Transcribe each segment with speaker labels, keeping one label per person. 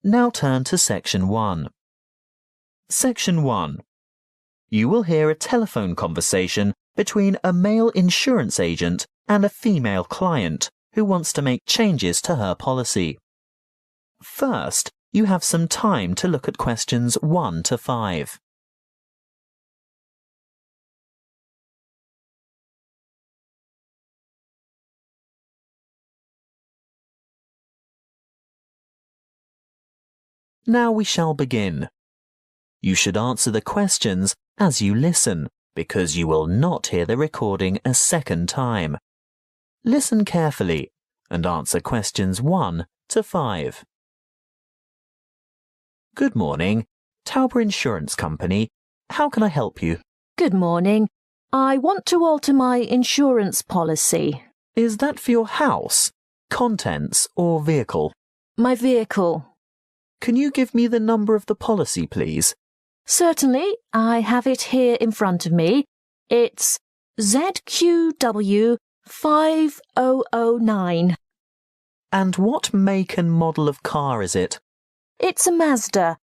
Speaker 1: Now turn to Section 1. Section 1. You will hear a telephone conversation between a male insurance agent and a female client who wants to make changes to her policy. First, you have some time to look at questions 1 to 5. Now we shall begin. You should answer the questions as you listen, because you will not hear the recording a second time. Listen carefully and answer questions 1 to 5. Good morning, Tauber Insurance Company. How can I help you?
Speaker 2: Good morning. I want to alter my insurance policy.
Speaker 1: Is that for your house, contents or vehicle?
Speaker 2: My vehicle.
Speaker 1: Can you give me the number of the policy, please?
Speaker 2: Certainly, I have it here in front of me. It's ZQW 5009.
Speaker 1: And what make and model of car is it?
Speaker 2: It's a Mazda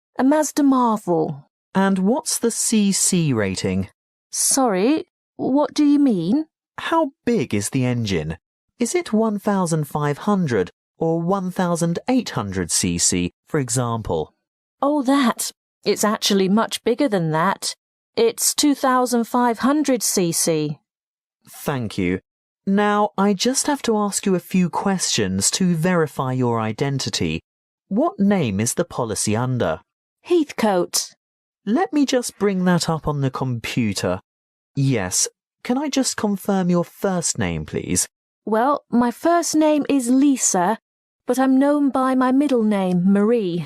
Speaker 2: Marvel.
Speaker 1: And what's the CC rating?
Speaker 2: Sorry, what do you mean?
Speaker 1: How big is the engine? Is it 1,500 or 1,800 cc, for example?
Speaker 2: Oh, that. It's actually much bigger than that. It's 2,500 cc.
Speaker 1: Thank you. Now, I just have to ask you a few questions to verify your identity. What name is the policy under?
Speaker 2: Heathcote.
Speaker 1: Let me just bring that up on the computer. Yes. Can I just confirm your first name, please?
Speaker 2: Well, my first name is Lisa, but I'm known by my middle name, Marie.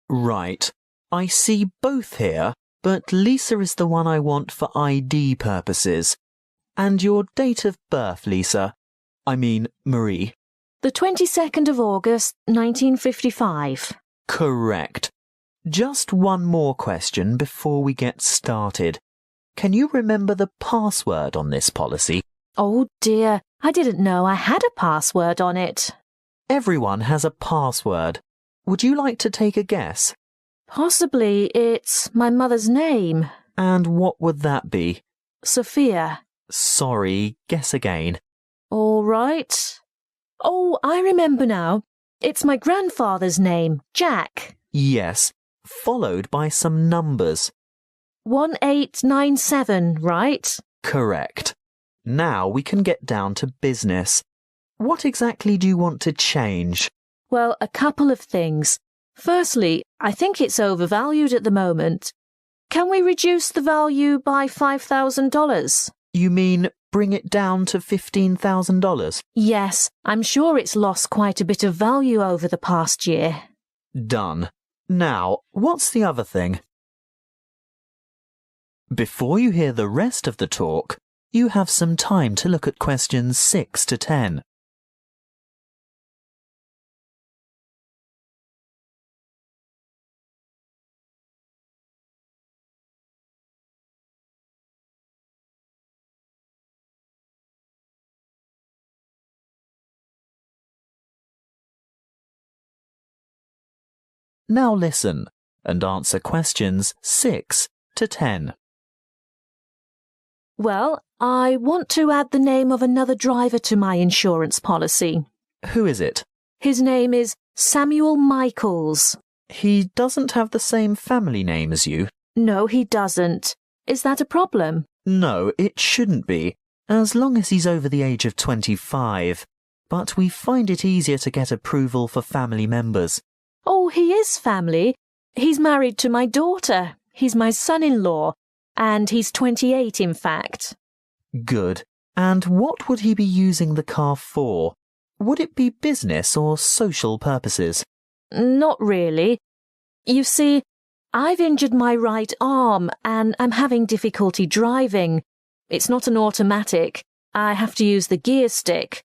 Speaker 1: Right. I see both here, but Lisa is the one I want for ID purposes. And your date of birth, Lisa? I mean, Marie.
Speaker 2: The 22nd of August, 1955.
Speaker 1: Correct. Just one more question before we get started. Can you remember the password on this policy?
Speaker 2: Oh dear, I didn't know I had a password on it.
Speaker 1: Everyone has a password. Would you like to take a guess?
Speaker 2: Possibly it's my mother's name.
Speaker 1: And what would that be?
Speaker 2: Sophia.
Speaker 1: Sorry, guess again.
Speaker 2: All right. Oh, I remember now. It's my grandfather's name, Jack.
Speaker 1: Yes, followed by some numbers.
Speaker 2: 1897, right?
Speaker 1: Correct. Now we can get down to business. What exactly do you want to change?
Speaker 2: Well, a couple of things. Firstly, I think it's overvalued at the moment. Can we reduce the value by $5,000?
Speaker 1: You mean bring it down to $15,000?
Speaker 2: Yes, I'm sure it's lost quite a bit of value over the past year.
Speaker 1: Done. Now, what's the other thing? Before you hear the rest of the talk, you have some time to look at questions 6 to 10. Now listen and answer questions 6 to 10.
Speaker 2: Well, I want to add the name of another driver to my insurance policy.
Speaker 1: Who is it?
Speaker 2: His name is Samuel Michaels.
Speaker 1: He doesn't have the same family name as you.
Speaker 2: No, he doesn't. Is that a problem?
Speaker 1: No, it shouldn't be, as long as he's over the age of 25. But we find it easier to get approval for family members.
Speaker 2: Oh, he is family. He's married to my daughter. He's my son-in-law. And he's 28, in fact.
Speaker 1: Good. And what would he be using the car for? Would it be business or social purposes?
Speaker 2: Not really. You see, I've injured my right arm and I'm having difficulty driving. It's not an automatic. I have to use the gear stick.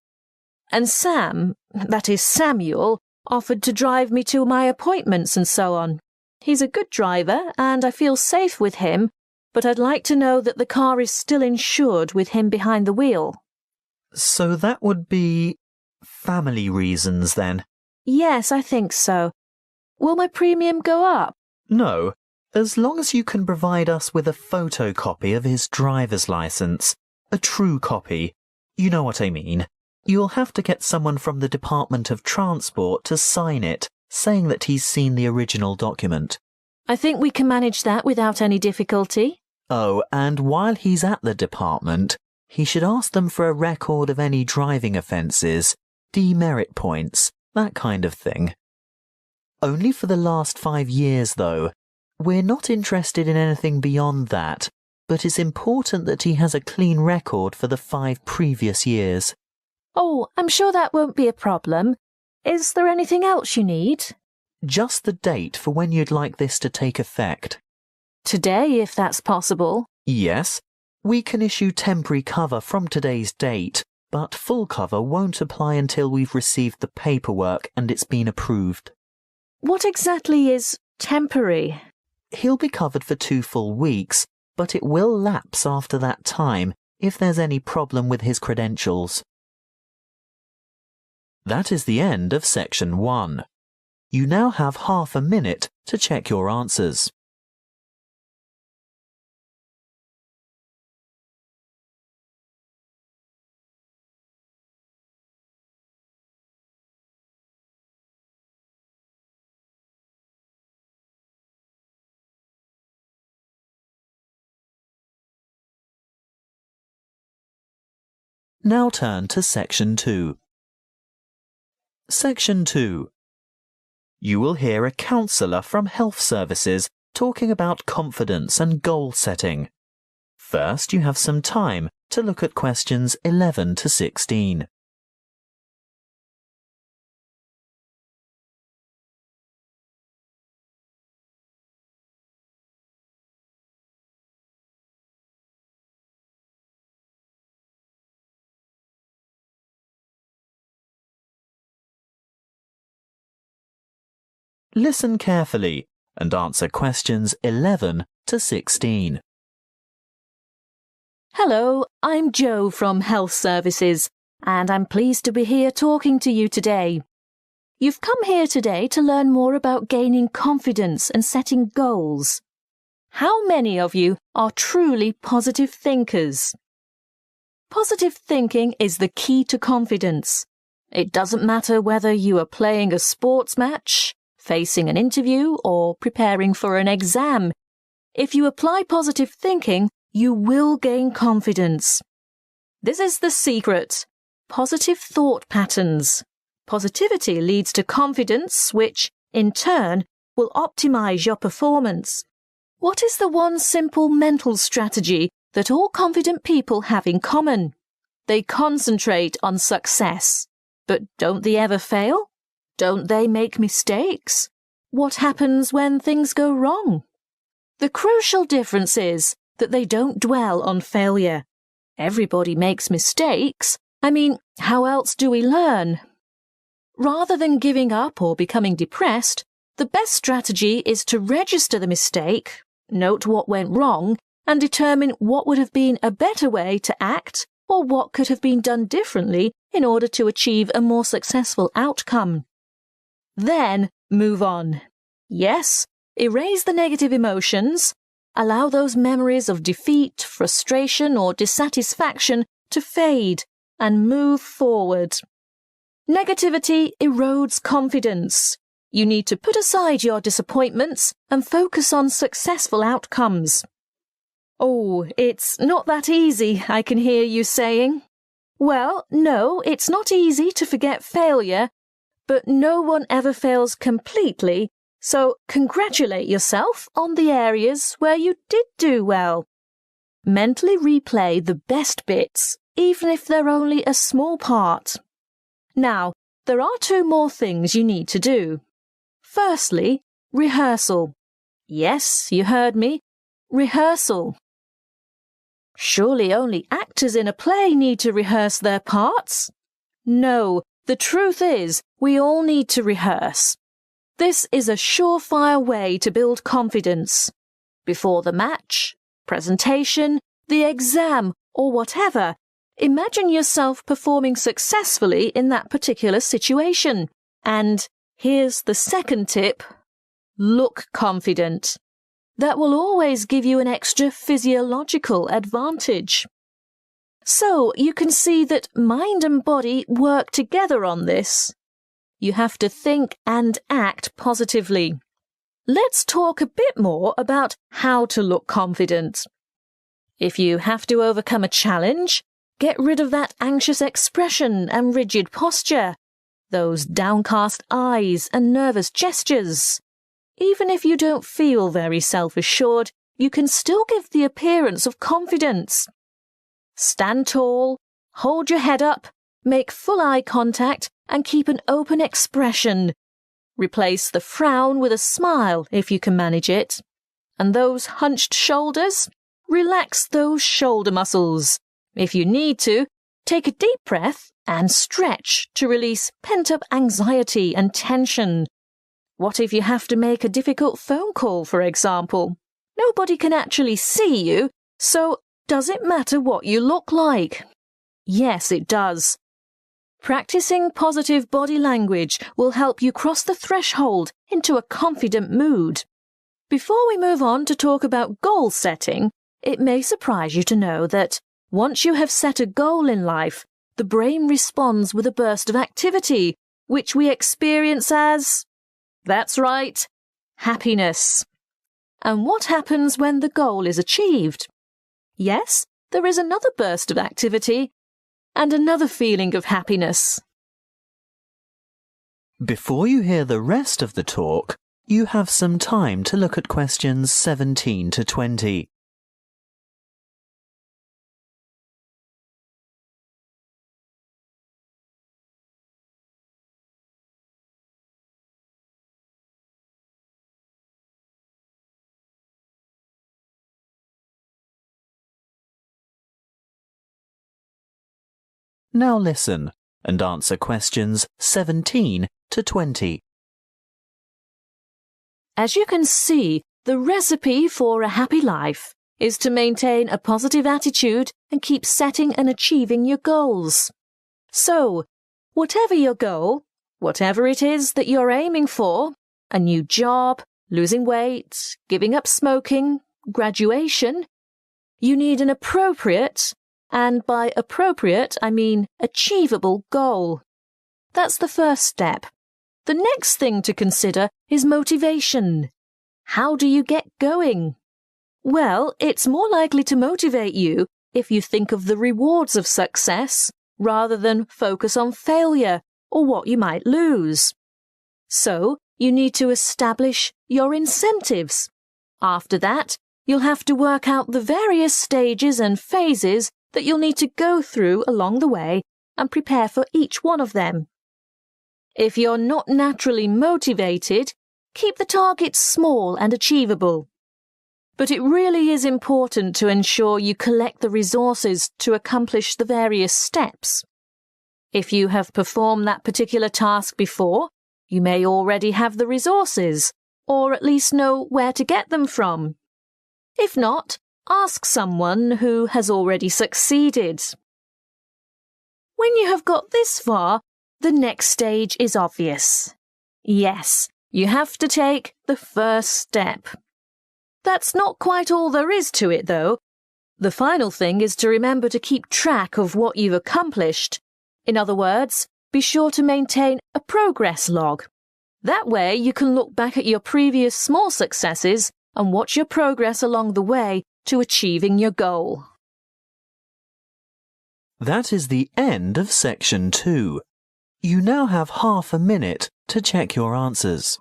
Speaker 2: And Sam, that is Samuel, offered to drive me to my appointments and so on. He's a good driver and I feel safe with him, but I'd like to know that the car is still insured with him behind the wheel.
Speaker 1: So that would be family reasons then?
Speaker 2: Yes, I think so. Will my premium go up?
Speaker 1: No, as long as you can provide us with a photocopy of his driver's license. A true copy. You know what I mean. You'll have to get someone from the Department of Transport to sign it, saying that he's seen the original document.
Speaker 2: I think we can manage that without any difficulty.
Speaker 1: Oh, and while he's at the department, he should ask them for a record of any driving offences, demerit points, that kind of thing. Only for the last 5 years, though. We're not interested in anything beyond that, but it's important that he has a clean record for the 5 previous years.
Speaker 2: Oh, I'm sure that won't be a problem. Is there anything else you need?
Speaker 1: Just the date for when you'd like this to take effect.
Speaker 2: Today, if that's possible.
Speaker 1: Yes, we can issue temporary cover from today's date, but full cover won't apply until we've received the paperwork and it's been approved.
Speaker 2: What exactly is temporary?
Speaker 1: He'll be covered for 2 full weeks, but it will lapse after that time if there's any problem with his credentials. That is the end of section 1. You now have half a minute to check your answers. Now turn to section 2. Section 2. You will hear a counsellor from Health Services talking about confidence and goal setting. First, you have some time to look at questions 11 to 16. Listen carefully and answer questions 11 to 16.
Speaker 2: Hello, I'm Jo from Health Services, and I'm pleased to be here talking to you today. You've come here today to learn more about gaining confidence and setting goals. How many of you are truly positive thinkers? Positive thinking is the key to confidence. It doesn't matter whether you are playing a sports match, facing an interview, or preparing for an exam. If you apply positive thinking, you will gain confidence. This is the secret. Positive thought patterns. Positivity leads to confidence, which, in turn, will optimize your performance. What is the one simple mental strategy that all confident people have in common? They concentrate on success. But don't they ever fail? Don't they make mistakes? What happens when things go wrong? The crucial difference is that they don't dwell on failure. Everybody makes mistakes. How else do we learn? Rather than giving up or becoming depressed, the best strategy is to register the mistake, note what went wrong, and determine what would have been a better way to act or what could have been done differently in order to achieve a more successful outcome. Then move on. Yes, erase the negative emotions. Allow those memories of defeat, frustration, or dissatisfaction to fade and move forward. Negativity erodes confidence. You need to put aside your disappointments and focus on successful outcomes. Oh, it's not that easy, I can hear you saying. Well, no, it's not easy to forget failure, but no one ever fails completely, so congratulate yourself on the areas where you did do well. Mentally replay the best bits, even if they're only a small part. Now, there are 2 more things you need to do. Firstly, rehearsal. Yes, you heard me. Rehearsal. Surely only actors in a play need to rehearse their parts? No, the truth is, we all need to rehearse. This is a surefire way to build confidence. Before the match, presentation, the exam, or whatever, imagine yourself performing successfully in that particular situation. And here's the second tip: look confident. That will always give you an extra physiological advantage. So you can see that mind and body work together on this. You have to think and act positively. Let's talk a bit more about how to look confident. If you have to overcome a challenge, get rid of that anxious expression and rigid posture, those downcast eyes and nervous gestures. Even if you don't feel very self-assured, you can still give the appearance of confidence. Stand tall, hold your head up, make full eye contact, and keep an open expression. Replace the frown with a smile if you can manage it. And those hunched shoulders? Relax those shoulder muscles. If you need to, take a deep breath and stretch to release pent-up anxiety and tension. What if you have to make a difficult phone call, for example? Nobody can actually see you, so does it matter what you look like? Yes, it does. Practicing positive body language will help you cross the threshold into a confident mood. Before we move on to talk about goal setting, it may surprise you to know that once you have set a goal in life, the brain responds with a burst of activity, which we experience as, that's right, happiness. And what happens when the goal is achieved? Yes, there is another burst of activity and another feeling of happiness.
Speaker 1: Before you hear the rest of the talk, you have some time to look at questions 17 to 20. Now listen and answer questions 17 to 20.
Speaker 2: As you can see, the recipe for a happy life is to maintain a positive attitude and keep setting and achieving your goals. So, whatever your goal, whatever it is that you're aiming for, a new job, losing weight, giving up smoking, graduation, you need an appropriate, and by appropriate I mean achievable goal. That's the first step. The next thing to consider is motivation. How do you get going? Well, it's more likely to motivate you if you think of the rewards of success rather than focus on failure or what you might lose. So, you need to establish your incentives. After that, you'll have to work out the various stages and phases that you'll need to go through along the way and prepare for each one of them. If you're not naturally motivated, keep the targets small and achievable. But it really is important to ensure you collect the resources to accomplish the various steps. If you have performed that particular task before, you may already have the resources, or at least know where to get them from. If not, ask someone who has already succeeded. When you have got this far, the next stage is obvious. Yes, you have to take the first step. That's not quite all there is to it, though. The final thing is to remember to keep track of what you've accomplished. In other words, be sure to maintain a progress log. That way you can look back at your previous small successes and watch your progress along the way to achieving your goal.
Speaker 1: That is the end of section 2. You now have half a minute to check your answers.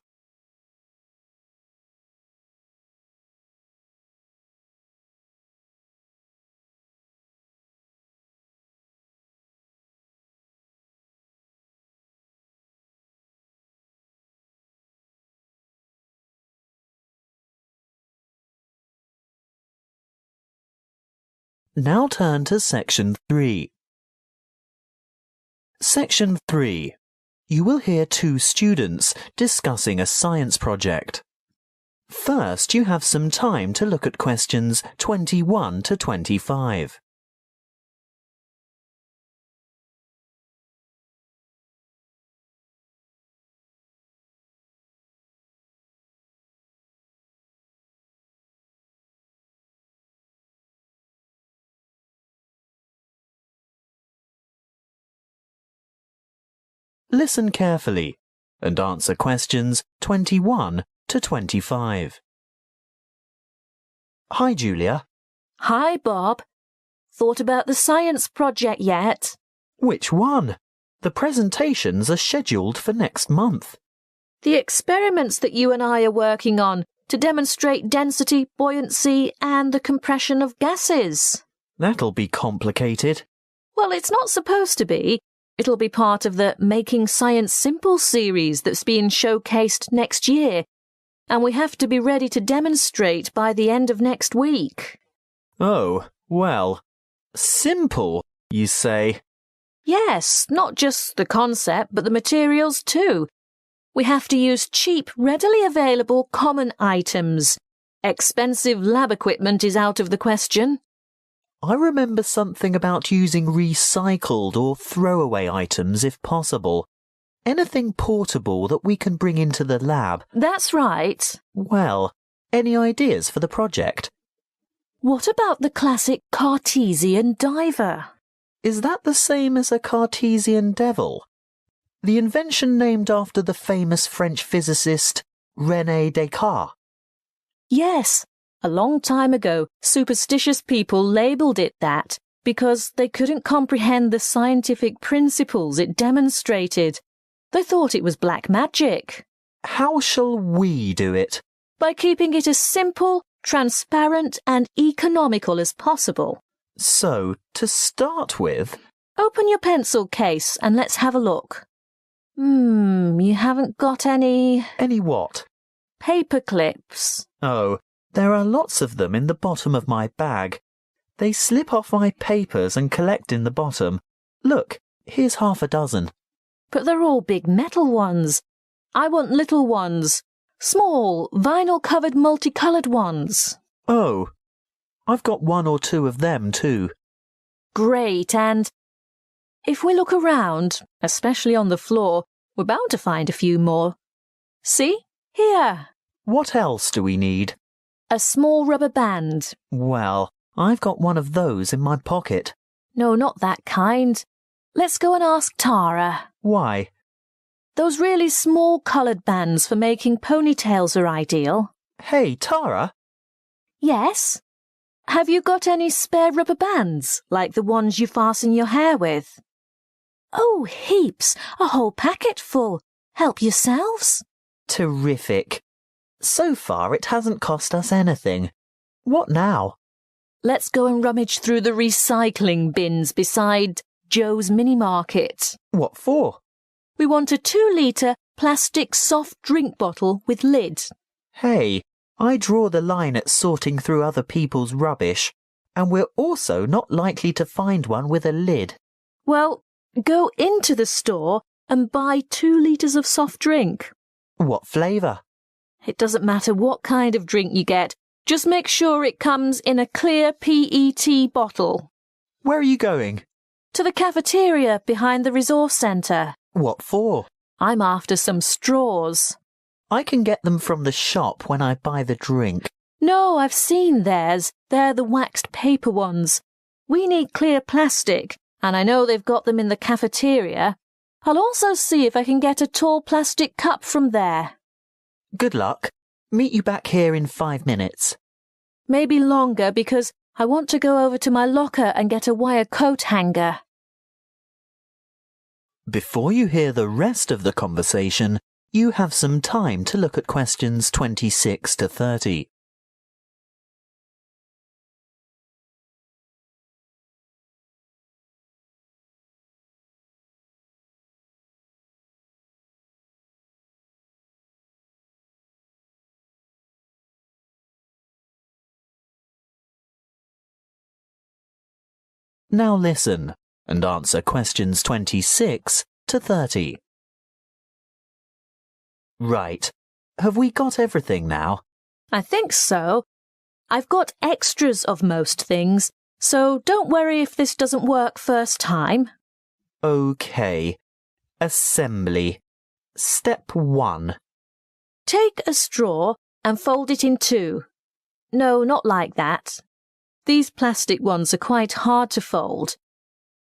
Speaker 1: Now turn to section 3. Section 3. You will hear two students discussing a science project. First, you have some time to look at questions 21 to 25. Listen carefully and answer questions 21 to 25. Hi, Julia.
Speaker 2: Hi, Bob. Thought about the science project yet?
Speaker 1: Which one? The presentations are scheduled for next month.
Speaker 2: The experiments that you and I are working on to demonstrate density, buoyancy, and the compression of gases.
Speaker 1: That'll be complicated.
Speaker 2: Well, it's not supposed to be. It'll be part of the Making Science Simple series that's being showcased next year, and we have to be ready to demonstrate by the end of next week.
Speaker 1: Oh, well, simple, you say?
Speaker 2: Yes, not just the concept, but the materials too. We have to use cheap, readily available common items. Expensive lab equipment is out of the question.
Speaker 1: I remember something about using recycled or throwaway items if possible. Anything portable that we can bring into the lab.
Speaker 2: That's right.
Speaker 1: Well, any ideas for the project?
Speaker 2: What about the classic Cartesian diver?
Speaker 1: Is that the same as a Cartesian devil? The invention named after the famous French physicist René Descartes.
Speaker 2: Yes. A long time ago, superstitious people labelled it that because they couldn't comprehend the scientific principles it demonstrated. They thought it was black magic.
Speaker 1: How shall we do it?
Speaker 2: By keeping it as simple, transparent and economical as possible.
Speaker 1: So, to start with...
Speaker 2: Open your pencil case and let's have a look. You haven't got any...
Speaker 1: Any what?
Speaker 2: Paper clips.
Speaker 1: Oh, there are lots of them in the bottom of my bag. They slip off my papers and collect in the bottom. Look, here's half a dozen.
Speaker 2: But they're all big metal ones. I want little ones. Small, vinyl-covered multicoloured ones.
Speaker 1: Oh, I've got one or two of them too.
Speaker 2: Great, and if we look around, especially on the floor, we're bound to find a few more. See? Here.
Speaker 1: What else do we need?
Speaker 2: A small rubber band.
Speaker 1: Well, I've got one of those in my pocket.
Speaker 2: No, not that kind. Let's go and ask Tara.
Speaker 1: Why?
Speaker 2: Those really small coloured bands for making ponytails are ideal.
Speaker 1: Hey, Tara?
Speaker 2: Yes? Have you got any spare rubber bands, like the ones you fasten your hair with? Oh, heaps. A whole packet full. Help yourselves.
Speaker 1: Terrific. So far, it hasn't cost us anything. What now?
Speaker 2: Let's go and rummage through the recycling bins beside Joe's mini market.
Speaker 1: What for?
Speaker 2: We want a 2-litre plastic soft drink bottle with lid.
Speaker 1: Hey, I draw the line at sorting through other people's rubbish, and we're also not likely to find one with a lid.
Speaker 2: Well, go into the store and buy 2 litres of soft drink.
Speaker 1: What flavour?
Speaker 2: It doesn't matter what kind of drink you get. Just make sure it comes in a clear PET bottle.
Speaker 1: Where are you going?
Speaker 2: To the cafeteria behind the resource centre.
Speaker 1: What for?
Speaker 2: I'm after some straws.
Speaker 1: I can get them from the shop when I buy the drink.
Speaker 2: No, I've seen theirs. They're the waxed paper ones. We need clear plastic, and I know they've got them in the cafeteria. I'll also see if I can get a tall plastic cup from there.
Speaker 1: Good luck. Meet you back here in 5 minutes.
Speaker 2: Maybe longer because I want to go over to my locker and get a wire coat hanger.
Speaker 1: Before you hear the rest of the conversation, you have some time to look at questions 26 to 30. Now listen and answer questions 26 to 30. Right. Have we got everything now?
Speaker 2: I think so. I've got extras of most things, so don't worry if this doesn't work first time.
Speaker 1: OK. Assembly. Step 1.
Speaker 2: Take a straw and fold it in two. No, not like that. These plastic ones are quite hard to fold.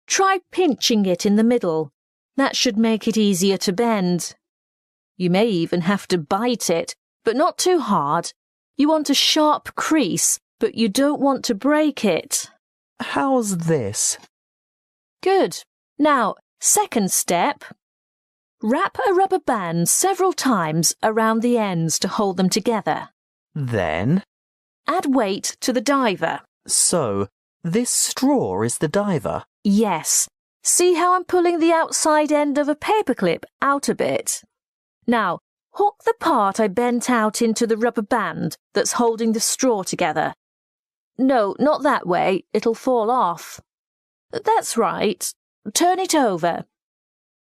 Speaker 2: Try pinching it in the middle. That should make it easier to bend. You may even have to bite it, but not too hard. You want a sharp crease, but you don't want to break it.
Speaker 1: How's this?
Speaker 2: Good. Now, second step. Wrap a rubber band several times around the ends to hold them together.
Speaker 1: Then?
Speaker 2: Add weight to the diver.
Speaker 1: So, this straw is the diver?
Speaker 2: Yes. See how I'm pulling the outside end of a paperclip out a bit? Now, hook the part I bent out into the rubber band that's holding the straw together. No, not that way. It'll fall off. That's right. Turn it over.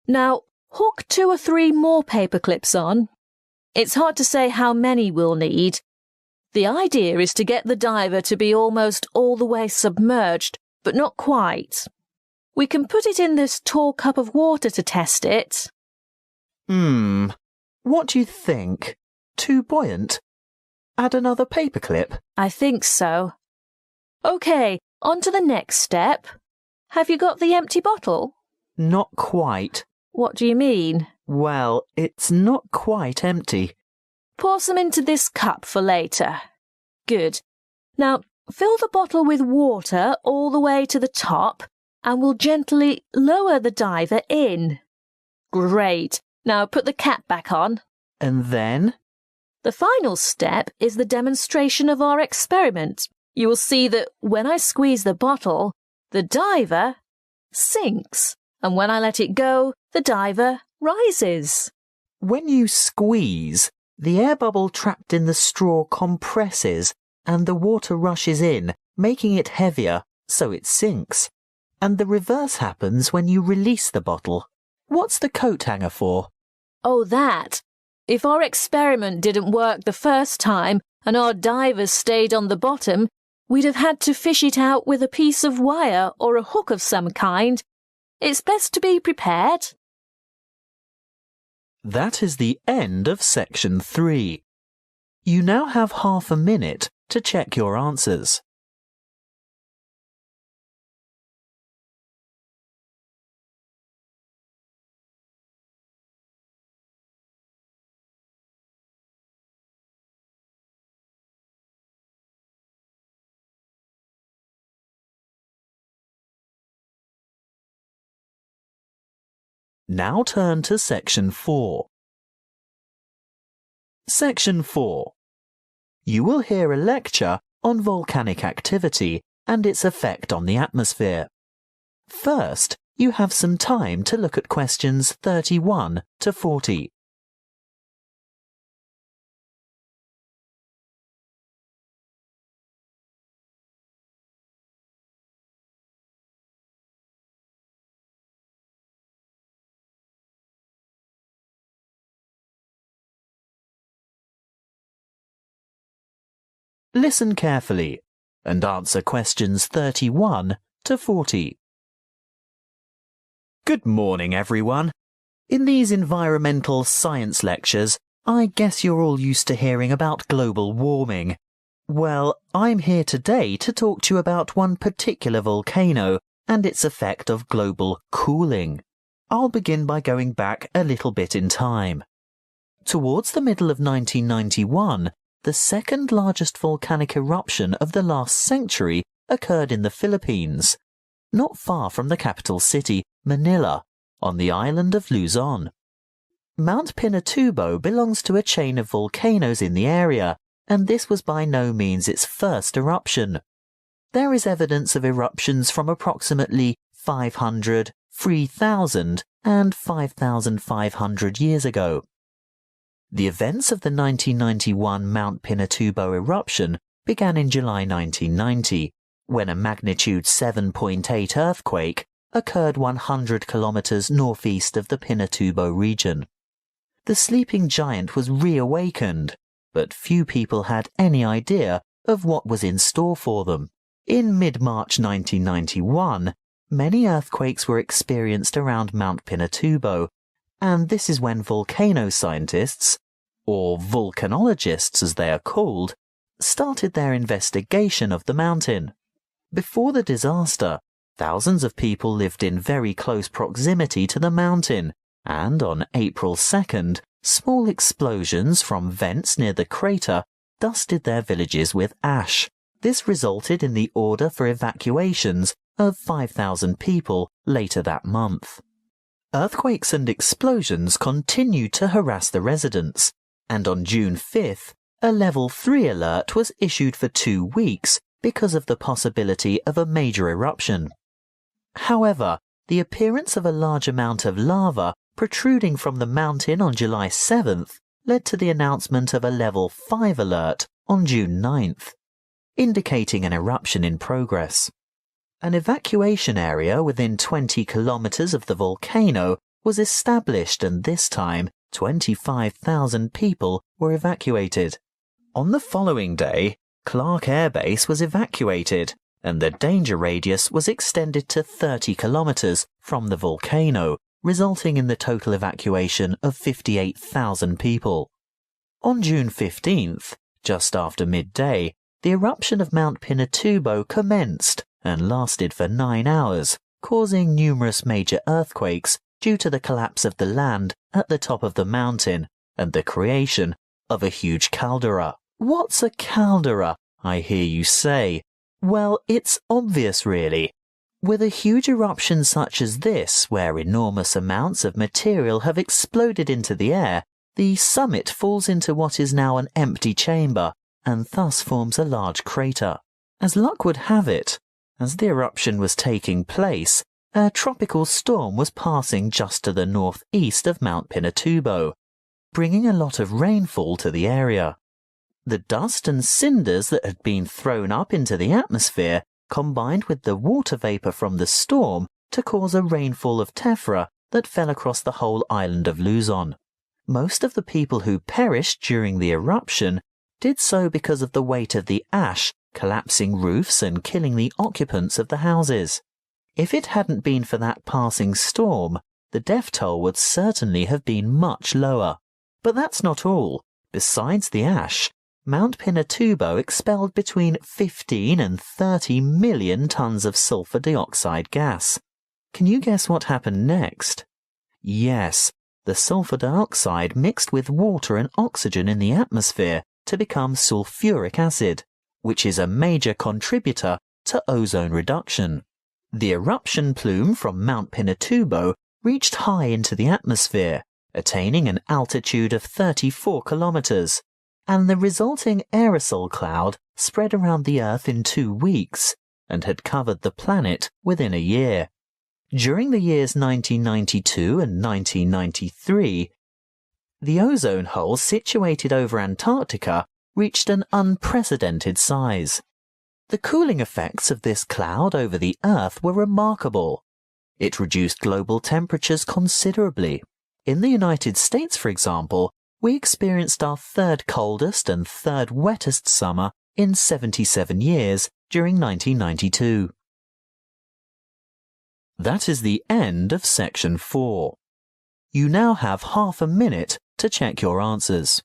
Speaker 2: Now, hook 2 or 3 more paper clips on. It's hard to say how many we'll need. The idea is to get the diver to be almost all the way submerged, but not quite. We can put it in this tall cup of water to test it.
Speaker 1: What do you think? Too buoyant? Add another paperclip?
Speaker 2: I think so. OK, on to the next step. Have you got the empty bottle?
Speaker 1: Not quite.
Speaker 2: What do you mean?
Speaker 1: Well, it's not quite empty.
Speaker 2: Pour some into this cup for later. Good. Now, fill the bottle with water all the way to the top and we'll gently lower the diver in. Great. Now put the cap back on.
Speaker 1: And then?
Speaker 2: The final step is the demonstration of our experiment. You will see that when I squeeze the bottle, the diver sinks, and when I let it go, the diver rises.
Speaker 1: When you squeeze, the air bubble trapped in the straw compresses and the water rushes in, making it heavier, so it sinks. And the reverse happens when you release the bottle. What's the coat hanger for?
Speaker 2: Oh, that. If our experiment didn't work the first time and our divers stayed on the bottom, we'd have had to fish it out with a piece of wire or a hook of some kind. It's best to be prepared.
Speaker 1: That is the end of section 3. You now have half a minute to check your answers. Now turn to section 4. Section 4. You will hear a lecture on volcanic activity and its effect on the atmosphere. First, you have some time to look at questions 31 to 40. Listen carefully and answer questions 31 to 40. Good morning, everyone. In these environmental science lectures, I guess you're all used to hearing about global warming. Well, I'm here today to talk to you about one particular volcano and its effect of global cooling. I'll begin by going back a little bit in time. Towards the middle of 1991, the second largest volcanic eruption of the last century occurred in the Philippines, not far from the capital city, Manila, on the island of Luzon. Mount Pinatubo belongs to a chain of volcanoes in the area, and this was by no means its first eruption. There is evidence of eruptions from approximately 500, 3,000 and 5,500 years ago. The events of the 1991 Mount Pinatubo eruption began in July 1990, when a magnitude 7.8 earthquake occurred 100 kilometers northeast of the Pinatubo region. The sleeping giant was reawakened, but few people had any idea of what was in store for them. In mid-March 1991, many earthquakes were experienced around Mount Pinatubo, and this is when volcano scientists, or volcanologists as they are called, started their investigation of the mountain. Before the disaster, thousands of people lived in very close proximity to the mountain, and on April 2nd, small explosions from vents near the crater dusted their villages with ash. This resulted in the order for evacuations of 5,000 people later that month. Earthquakes and explosions continued to harass the residents, and on June 5th, a Level 3 alert was issued for 2 weeks because of the possibility of a major eruption. However, the appearance of a large amount of lava protruding from the mountain on July 7th led to the announcement of a Level 5 alert on June 9th, indicating an eruption in progress. An evacuation area within 20 kilometers of the volcano was established, and this time 25,000 people were evacuated. On the following day, Clark Air Base was evacuated, and the danger radius was extended to 30 kilometers from the volcano, resulting in the total evacuation of 58,000 people. On June 15th, just after midday, the eruption of Mount Pinatubo commenced and lasted for 9 hours, causing numerous major earthquakes due to the collapse of the land at the top of the mountain and the creation of a huge caldera. What's a caldera, I hear you say? Well, it's obvious really. With a huge eruption such as this, where enormous amounts of material have exploded into the air, the summit falls into what is now an empty chamber, and thus forms a large crater. As luck would have it, as the eruption was taking place, a tropical storm was passing just to the northeast of Mount Pinatubo, bringing a lot of rainfall to the area. The dust and cinders that had been thrown up into the atmosphere combined with the water vapor from the storm to cause a rainfall of tephra that fell across the whole island of Luzon. Most of the people who perished during the eruption did so because of the weight of the ash collapsing roofs and killing the occupants of the houses. If it hadn't been for that passing storm, the death toll would certainly have been much lower. But that's not all. Besides the ash, Mount Pinatubo expelled between 15 and 30 million tons of sulfur dioxide gas. Can you guess what happened next? Yes, the sulfur dioxide mixed with water and oxygen in the atmosphere to become sulfuric acid, which is a major contributor to ozone reduction. The eruption plume from Mount Pinatubo reached high into the atmosphere, attaining an altitude of 34 kilometers, and the resulting aerosol cloud spread around the Earth in 2 weeks and had covered the planet within a year. During the years 1992 and 1993, the ozone hole situated over Antarctica reached an unprecedented size. The cooling effects of this cloud over the Earth were remarkable. It reduced global temperatures considerably. In the United States, for example, we experienced our 3rd coldest and 3rd wettest summer in 77 years during 1992. That is the end of Section 4. You now have half a minute to check your answers.